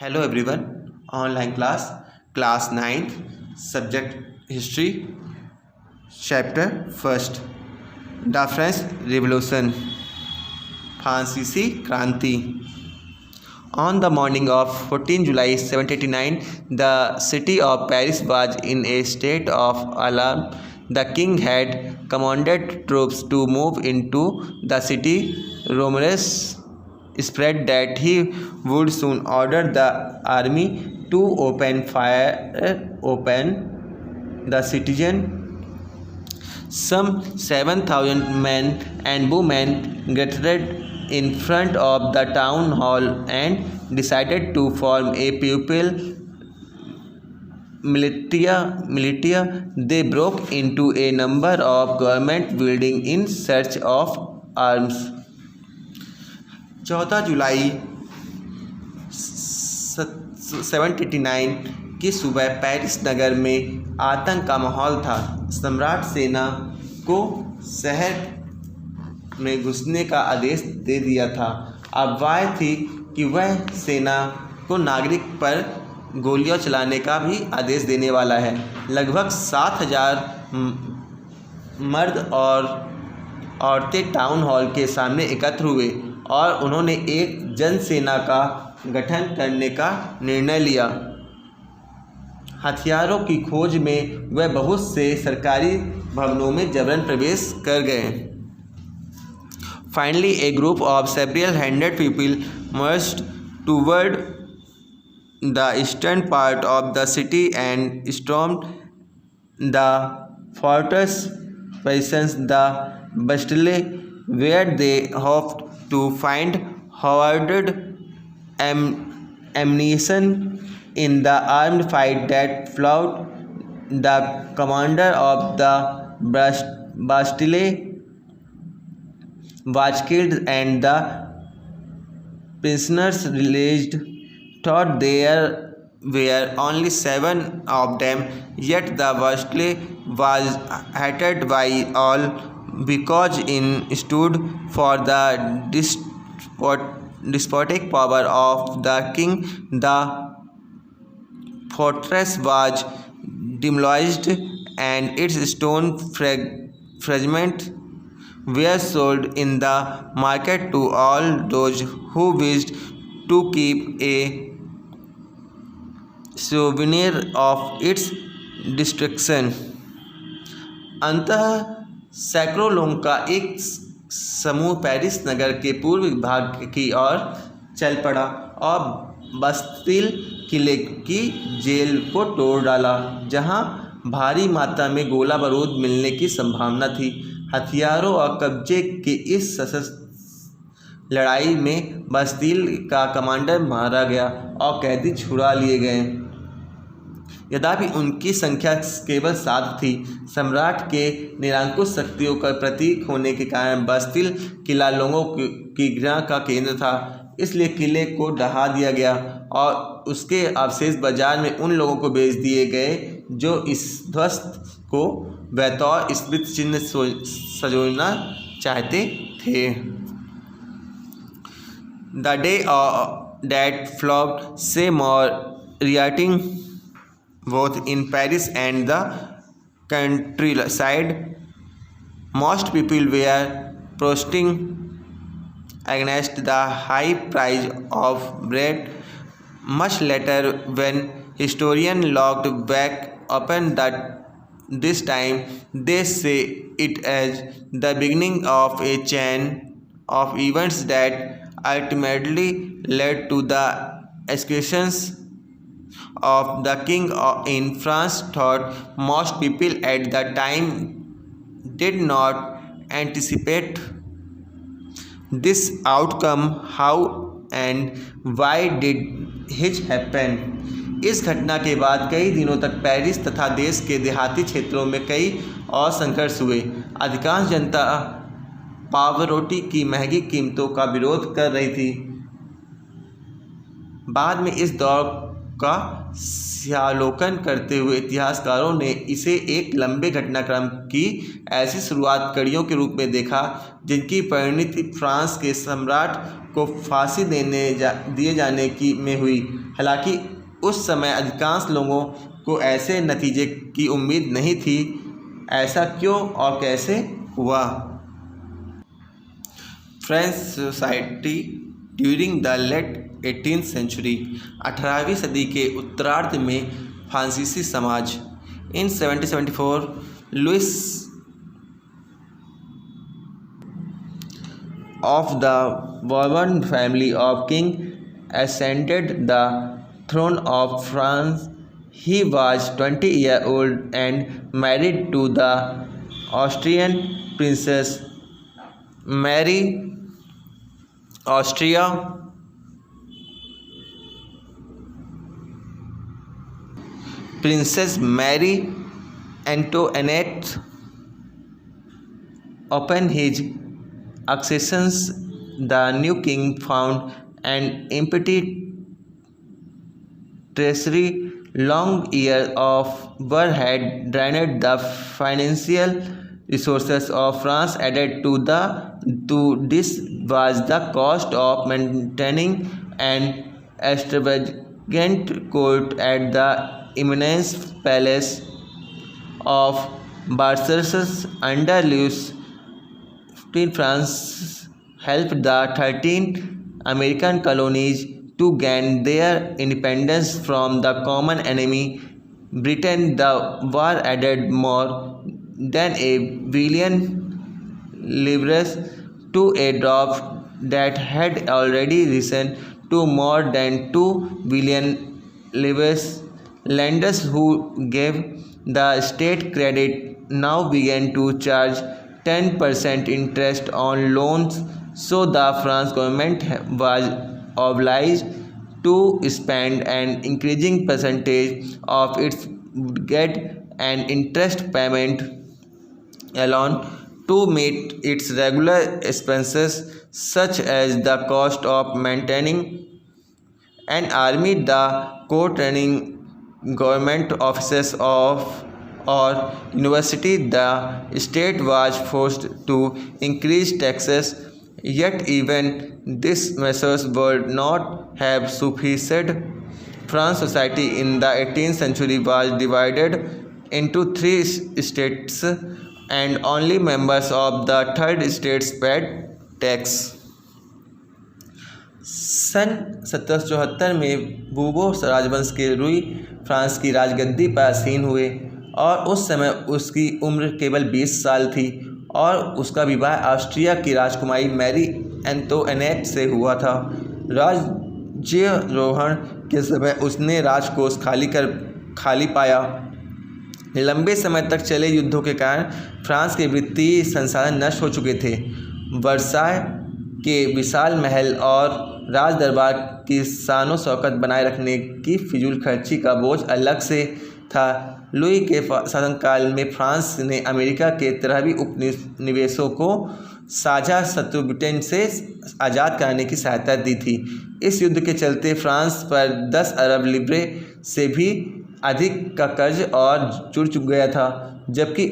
Hello everyone, online class 9th, subject history, chapter 1st, the French Revolution, फ्रांसीसी क्रांति. On the morning of 14 July 1789, the city of Paris was in a state of alarm. The king had commanded troops to move into the city. Rumors spread that he would soon order the army to open fire upon the citizen. Some 7,000 men and women gathered in front of the town hall and decided to form a pupil militia. They broke into a number of government buildings in search of arms. 14 जुलाई 1789 की सुबह Paris नगर में आतंक का माहौल था. सम्राट सेना को शहर में घुसने का आदेश दे दिया था. अफवाह थी कि वह सेना को नागरिक पर गोलियां चलाने का भी आदेश देने वाला है. लगभग 7,000 मर्द और औरतें टाउन हॉल के सामने एकत्र हुए और उन्होंने एक जनसेना का गठन करने का निर्णय लिया. हथियारों की खोज में वह बहुत से सरकारी भवनों में जबरन प्रवेश कर गए. Finally, a group of several hundred people marched toward the eastern part of the city and stormed the fortress positions the Bastille, where they hoped to find hoarded ammunition in the armed fight that followed. The commander of the Bastille was killed and the prisoners released. Thought there were only 7 of them, yet the Bastille was hated by all because it stood for the despotic power of the king. The fortress was demolished and its stone fragments were sold in the market to all those who wished to keep a souvenir of its destruction. अंततः सैकड़ों लोगों का एक समूह Paris नगर के पूर्व भाग की ओर चल पड़ा और बस्तिल किले की जेल को तोड़ डाला, जहां भारी मात्रा में गोला बारूद मिलने की संभावना थी. हथियारों और कब्जे की इस सशस्त्र लड़ाई में बस्तिल का कमांडर मारा गया और कैदी छुड़ा लिए गए. यद्यपि उनकी संख्या केवल 7 थी, सम्राट के निरंकुश शक्तियों का प्रतीक होने के कारण बस्तिल किला लोगों की घृणा का केंद्र था. इसलिए किले को ढहा दिया गया और उसके अवशेष बाजार में उन लोगों को बेच दिए गए जो इस ध्वस्त को बतौर स्मृति चिन्ह सजोना चाहते थे. The day that followed saw more rioting both in Paris and the countryside. Most people were protesting against the high price of bread. Much later, when historians looked back upon this time, they say it as the beginning of a chain of events that ultimately led to the executions of the king in France. Thought most people at the time did not anticipate this outcome. How and why did it happen? इस घटना के बाद कई दिनों तक Paris तथा देश के देहाती क्षेत्रों में कई और संघर्ष हुए. अधिकांश जनता पावरोटी की महंगी कीमतों का विरोध कर रही थी. बाद में इस दौर का सहावलोकन करते हुए इतिहासकारों ने इसे एक लंबे घटनाक्रम की ऐसी शुरुआत कड़ियों के रूप में देखा जिनकी परिणति फ्रांस के सम्राट को फांसी दिए जाने की में हुई। हालांकि उस समय अधिकांश लोगों को ऐसे नतीजे की उम्मीद नहीं थी। ऐसा क्यों और कैसे हुआ? French society during the late 18th century, 18वीं सदी के उत्तरार्ध में फ्रांसीसी समाज। In 1774 Louis of the Bourbon family of king ascended the throne of France. He was 20 years old and married to the Austrian princess Mary Austria. Princess Mary Antoinette. Upon his accession, the new king found an empty treasury. Long years of war had drained the financial resources of France. Added to this was the cost of maintaining an extravagant court at the immense palace of Versailles. Under Louis France helped the 13 American colonies to gain their independence from the common enemy, Britain. The war added more than $1 billion to a debt that had already risen to more than $2 billion. Lenders who gave the state credit now began to charge 10% interest on loans, so the French government was obliged to spend an increasing percentage of its budget and interest payment alone to meet its regular expenses, such as the cost of maintaining an army, the court, running government offices or university. The state was forced to increase taxes, yet even these measures would not have sufficed. French society in the 18th century was divided into 3 states, and only members of the third state paid tax. सन 1774 में बूबो राजवंश के Louis France की राजगद्दी पर आसीन हुए और उस समय उसकी उम्र केवल 20 साल थी और उसका विवाह ऑस्ट्रिया की राजकुमारी मैरी एंटोइनेट से हुआ था। राज्यारोहण के समय उसने राजकोष खाली पाया। लंबे समय तक चले युद्धों के कारण फ्रांस के वित्तीय संसाधन नष्ट हो चुके थे। वर्साय के विशाल महल और राज दरबार की शानो शौकत बनाए रखने की फिजूल खर्ची का बोझ अलग से था। लुई के शासनकाल में फ्रांस ने अमेरिका के 13वीं उपनिवेशों को साझा शत्रु ब्रिटेन से आज़ाद कराने की सहायता दी थी। इस युद्ध के चलते फ्रांस पर 10 अरब लिब्रे से भी अधिक का कर्ज और जुड़ गया था, जबकि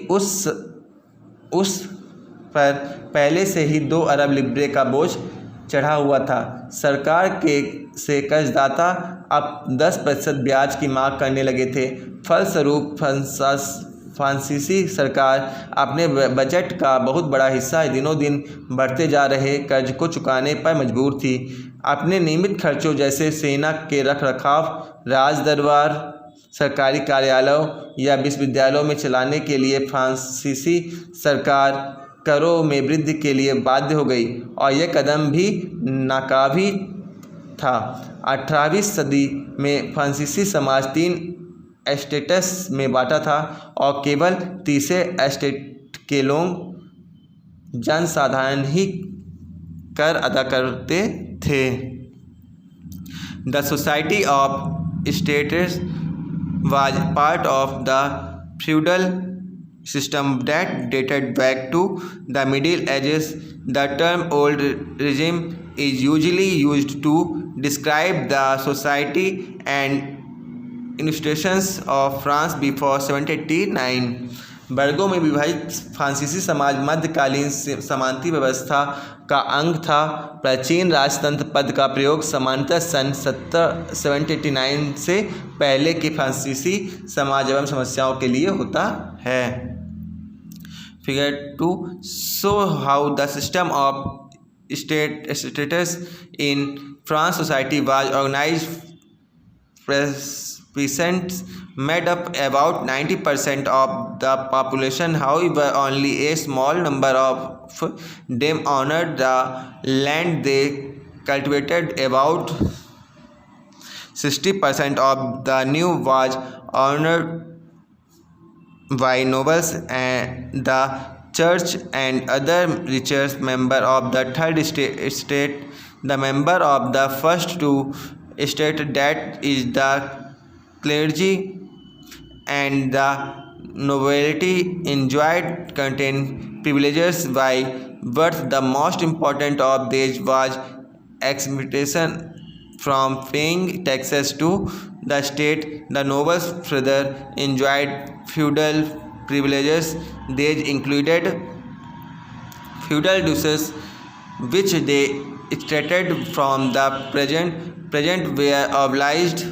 उस पर पहले से ही 2 अरब लिब्रे का बोझ चढ़ा हुआ था। सरकार से कर्जदाता अब 10% ब्याज की मांग करने लगे थे। फलस्वरूप फ्रांसीसी सरकार अपने बजट का बहुत बड़ा हिस्सा दिनों दिन बढ़ते जा रहे कर्ज को चुकाने पर मजबूर थी। अपने नियमित खर्चों जैसे सेना के रखरखाव, राज दरबार, सरकारी कार्यालयों या विश्वविद्यालयों में चलाने के लिए फ्रांसीसी सरकार करों में वृद्धि के लिए बाध्य हो गई और यह कदम भी नाकाफी था। 18वीं सदी में फ्रांसीसी समाज 3 एस्टेट्स में बांटा था और केवल तीसरे एस्टेट के लोग जनसाधारण ही कर अदा करते थे। The society of states was part of the feudal system that dated back to the Middle Ages. The term old regime is usually used to describe the society and institutions of France before 1789. वर्गों में विभाजित फ्रांसीसी समाज मध्यकालीन सामंती व्यवस्था का अंग था। प्राचीन राजतंत्र पद का प्रयोग सामान्यतः सन 1789 से पहले के फ्रांसीसी समाज एवं समस्याओं के लिए होता है। Figure 2 show how the system of status in France society was organized. Peasants made up about 90% of the population. However, only a small number of them honored the land they cultivated. About 60% of the new was honored by nobles and the church and other richer members of the third estate. The member of the first two estate, that is the clergy and the nobility, enjoyed certain privileges by birth. The most important of these was exemption from paying taxes to the state. The nobles further enjoyed feudal privileges. These included feudal dues, which they extracted from the peasant were obliged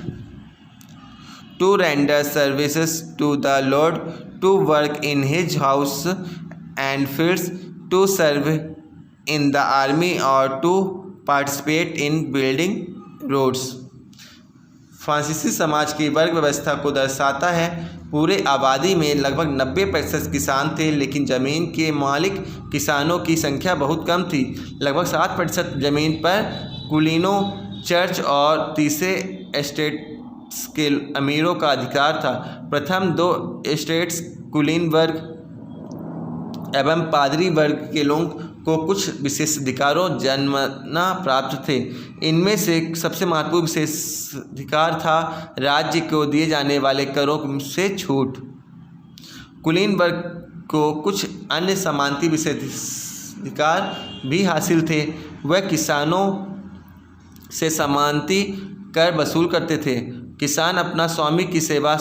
to render services to the lord, to work in his house and fields, to serve in the army, or to participate in building roads. फ्रांसीसी समाज की वर्ग व्यवस्था को दर्शाता है। पूरे आबादी में लगभग 90% किसान थे, लेकिन ज़मीन के मालिक किसानों की संख्या बहुत कम थी। लगभग 7% ज़मीन पर कुलीनों, चर्च और तीसरे एस्टेट्स के अमीरों का अधिकार था। प्रथम दो एस्टेट्स कुलीन वर्ग एवं पादरी वर्ग के लोगों को कुछ विशेषाधिकारों जन्मना प्राप्त थे। इनमें से सबसे महत्वपूर्ण विशेषाधिकार था राज्य को दिए जाने वाले करों से छूट। कुलीन वर्ग को कुछ अन्य सामंती विशेषाधिकार भी हासिल थे। वह किसानों से सामंती कर वसूल करते थे। किसान अपना स्वामी की सेवा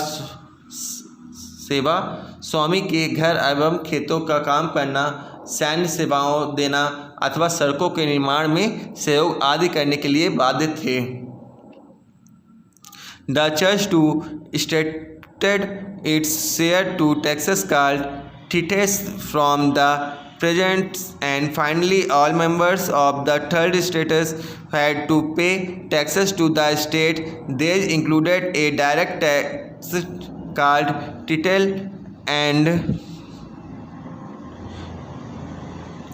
स्वामी के घर एवं खेतों का काम करना, सैन्य सेवाओं देना अथवा सड़कों के निर्माण में सहयोग आदि करने के लिए बाध्य थे। The church too stated its share to taxes called tites from the peasants, and finally all members of the third status had to pay taxes to the state. These included a direct tax called title and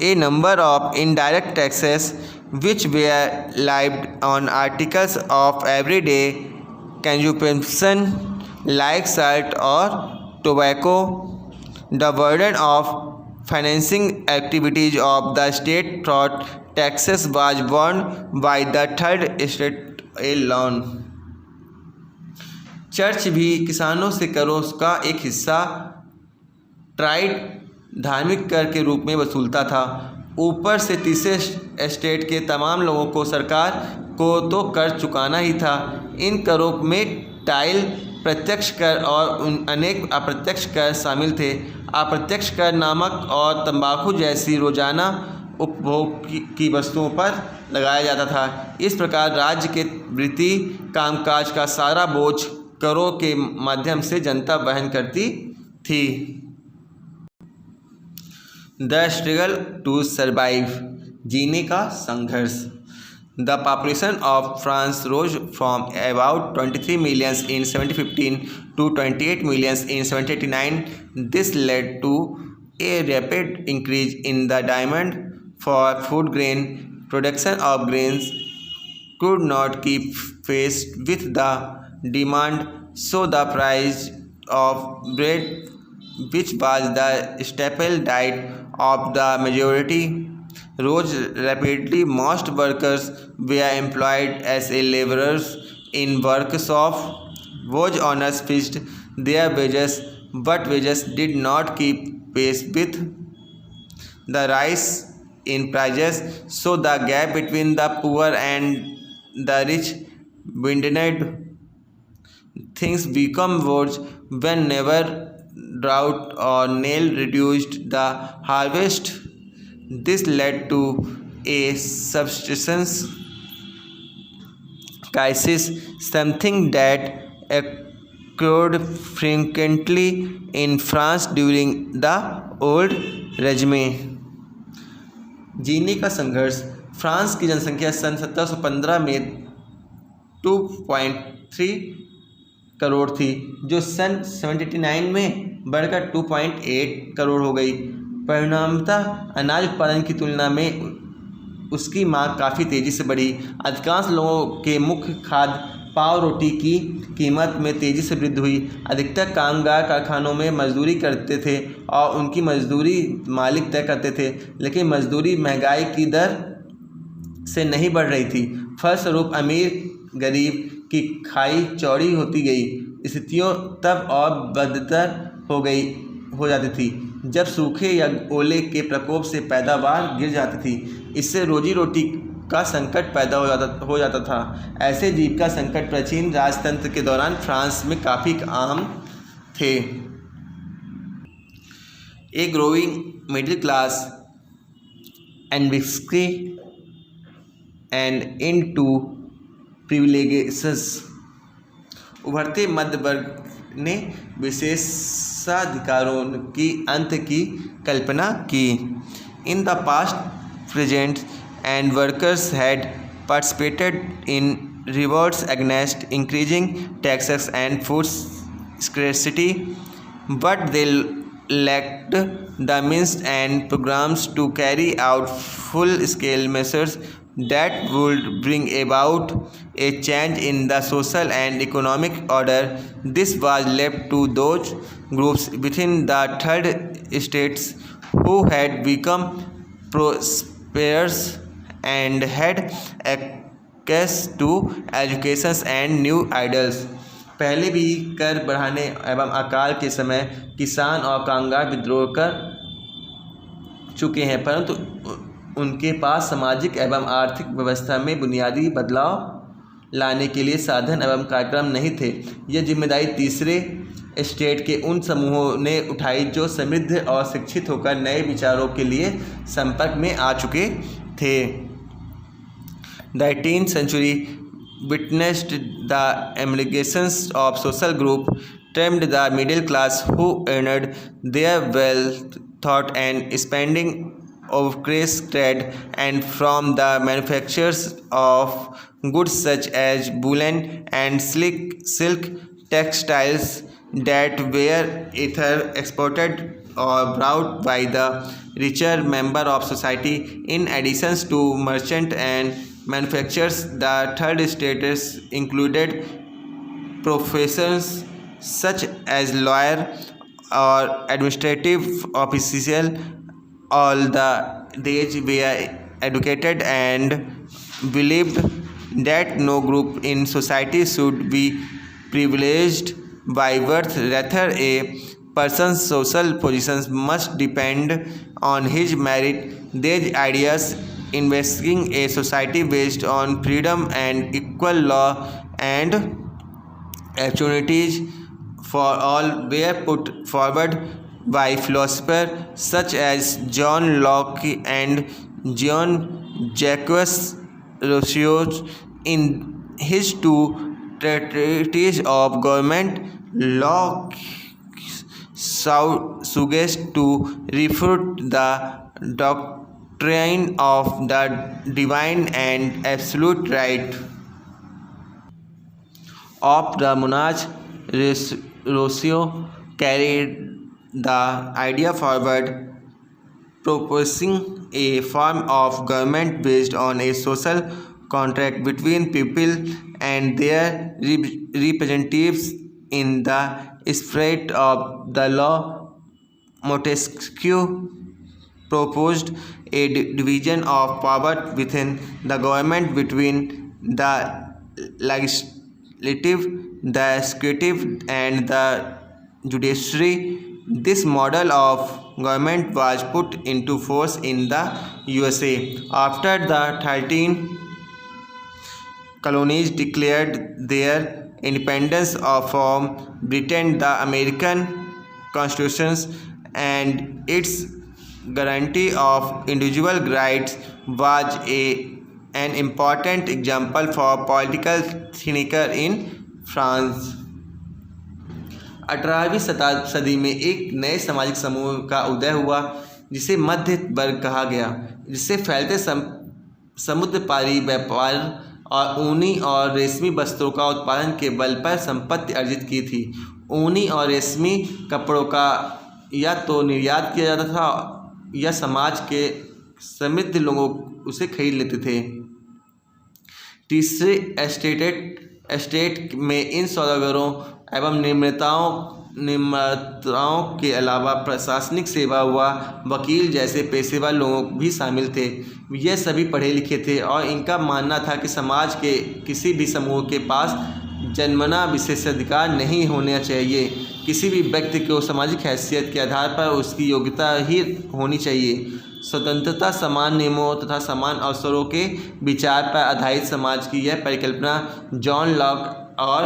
a number of indirect taxes which were levied on articles of everyday consumption like salt or tobacco. The burden of financing activities of the state through taxes was borne by the third estate alone. Church भी किसानों से करों का एक हिस्सा tried धार्मिक कर के रूप में वसूलता था। ऊपर से तीसरे एस्टेट के तमाम लोगों को सरकार को तो कर चुकाना ही था। इन करों में टाइल, प्रत्यक्ष कर और अनेक अप्रत्यक्ष कर शामिल थे। अप्रत्यक्ष कर नमक और तंबाकू जैसी रोजाना उपभोग की वस्तुओं पर लगाया जाता था। इस प्रकार राज्य के वृत्ति कामकाज का सारा बोझ करों के माध्यम से जनता वहन करती थी। द स्ट्रगल टू सर्वाइव, जीने का संघर्ष। The population of France rose from about 23 million in 1715 to 28 million in 1789. This led to a rapid increase in the demand for food. Grain production of grains could not keep pace with the demand, so the price of bread, which was the staple diet of the majority, rose rapidly. Most workers were employed as laborers in workshops. Wage owners fixed their wages, but wages did not keep pace with the rise in prices, so the gap between the poor and the rich widened. Things become worse whenever drought or nail reduced the harvest. This led to a subsistence crisis, something that occurred frequently in France during the Old Regime. जीने का संघर्ष। France की जनसंख्या सन 1715 में 2.3 करोड़ थी, जो सन 1789 में बढ़कर 2.8 करोड़ हो गई। परिणामतः अनाज उत्पादन की तुलना में उसकी मांग काफ़ी तेज़ी से बढ़ी। अधिकांश लोगों के मुख्य खाद्य पाव रोटी की कीमत में तेज़ी से वृद्धि हुई। अधिकतर कामगार कारखानों में मजदूरी करते थे और उनकी मजदूरी मालिक तय करते थे, लेकिन मजदूरी महंगाई की दर से नहीं बढ़ रही थी। फलस्वरूप अमीर गरीब की खाई चौड़ी होती गई। स्थितियों तब और बदतर हो जाती थी जब सूखे या ओले के प्रकोप से पैदावार गिर जाती थी। इससे रोजी रोटी का संकट पैदा हो जाता था। ऐसे जीविका संकट प्राचीन राजतंत्र के दौरान फ्रांस में काफ़ी आम थे। A growing middle class and and in to privileges. उभरते मध्य वर्ग ने विशेषाधिकारों की अंत की कल्पना की। In the past, present and workers had participated in revolts against increasing taxes and food scarcity, but they lacked the means and programs to carry out full-scale measures that would bring about a change in the social and economic order. This was left to those groups within the third estates who had become prosperous and had access to education and new ideals. पहले भी कर बढ़ाने एवं अकाल के समय किसान और कामगार विद्रोह कर चुके हैं, परंतु उनके पास सामाजिक एवं आर्थिक व्यवस्था में बुनियादी बदलाव लाने के लिए साधन एवं कार्यक्रम नहीं थे। यह जिम्मेदारी तीसरे स्टेट के उन समूहों ने उठाई जो समृद्ध और शिक्षित होकर नए विचारों के लिए संपर्क में आ चुके थे। The 18th century witnessed the emergence of social group termed the middle class, who earned their wealth thought and spending overcrest trade and from the manufactures of goods such as woolen and silk textiles that were either exported or brought by the richer member of society. In addition to merchant and manufacturers, the third status included professions such as lawyer or administrative official. All these were educated and believed that no group in society should be privileged by birth. Rather, a person's social positions must depend on his merit. These ideas, investing a society based on freedom and equal law and opportunities for all, were put forward by philosophers such as John Locke and Jean Jacques Rousseau in his two treatises of government. Locke suggests to refute the doctrine of the divine and absolute right of the monarch. Rousseau carried the idea forward, proposing a form of government based on a social contract between people and their representatives in the spirit of the law. Montesquieu proposed a division of power within the government between the legislative, the executive, and the judiciary. This model of government was put into force in the USA after the 13 colonies declared their independence from Britain. The American constitutions and its guarantee of individual rights was an important example for political thinker in France. 18वीं सदी में एक नए सामाजिक समूह का उदय हुआ जिसे मध्य वर्ग कहा गया, जिससे फैलते समुद्र पारी व्यापार और ऊनी और रेशमी वस्त्रों का उत्पादन के बल पर संपत्ति अर्जित की थी। ऊनी और रेशमी कपड़ों का या तो निर्यात किया जाता था या समाज के समृद्ध लोग उसे खरीद लेते थे। तीसरे एस्टेट में इन सौदागरों एवं निर्माताओं के अलावा प्रशासनिक सेवा व वकील जैसे पेशेवर लोग भी शामिल थे। ये सभी पढ़े लिखे थे और इनका मानना था कि समाज के किसी भी समूह के पास जन्मना विशेषाधिकार नहीं होना चाहिए। किसी भी व्यक्ति को सामाजिक हैसियत के आधार पर उसकी योग्यता ही होनी चाहिए। स्वतंत्रता, समान नियमों तथा समान अवसरों के विचार पर आधारित समाज की यह परिकल्पना जॉन लॉक और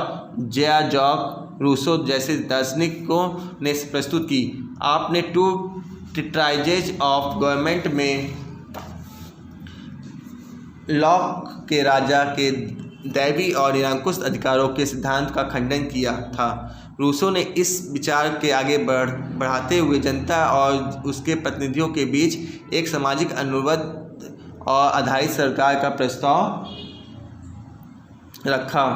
जॉक रूसो जैसे दार्शनिकों ने प्रस्तुत की। आपने टू ट्राइजेज ऑफ गवर्नमेंट में लॉक के राजा के दैवी और निरंकुश अधिकारों के सिद्धांत का खंडन किया था। रूसो ने इस विचार के आगे बढ़ाते हुए जनता और उसके प्रतिनिधियों के बीच एक सामाजिक अनुबंध और आधारित सरकार का प्रस्ताव रखा।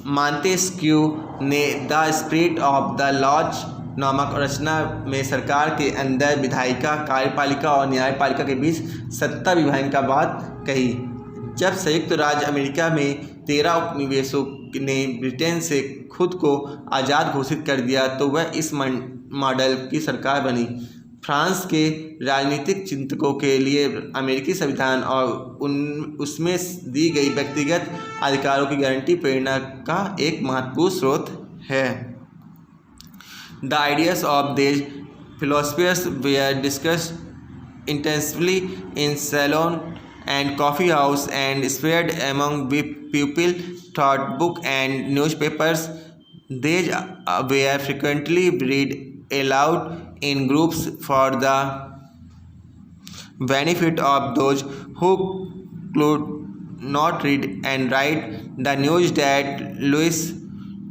मॉन्टेस्क्यू ने the spirit of the laws नामक रचना में सरकार के अंदर विधायिका, कार्यपालिका और न्यायपालिका के बीच सत्ता विभाजन का बात कही। जब संयुक्त राज्य अमेरिका में 13 उपनिवेशों ने ब्रिटेन से खुद को आज़ाद घोषित कर दिया तो वह इस मॉडल की सरकार बनी। फ्रांस के राजनीतिक चिंतकों के लिए अमेरिकी संविधान और उसमें दी गई व्यक्तिगत अधिकारों की गारंटी प्रेरणा का एक महत्वपूर्ण स्रोत है। The ideas of these philosophers were discussed intensively in salon and coffee house and spread among people thought book and newspapers. These were frequently read aloud in groups for the benefit of those who could not read and write. The news that Louis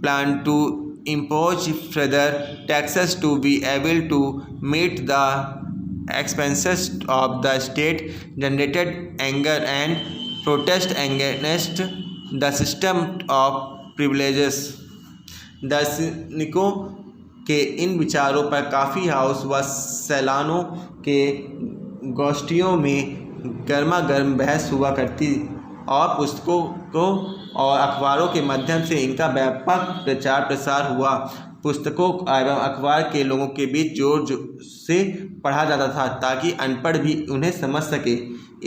planned to impose further taxes to be able to meet the expenses of the state generated anger and protest against the system of privileges. दार्शनिकों के इन विचारों पर काफ़ी house व सैलानों के गोष्ठियों में गर्मागर्म बहस हुआ करती और पुस्तकों और अखबारों के माध्यम से इनका व्यापक प्रचार प्रसार हुआ। पुस्तकों एवं अखबार के लोगों के बीच जोर से पढ़ा जाता था ताकि अनपढ़ भी उन्हें समझ सके।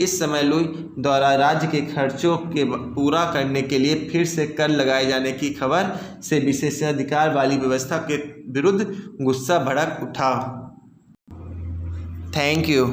इस समय लुई द्वारा राज्य के खर्चों के पूरा करने के लिए फिर से कर लगाए जाने की खबर से विशेषाधिकार वाली व्यवस्था के विरुद्ध गुस्सा भड़क उठा। Thank you.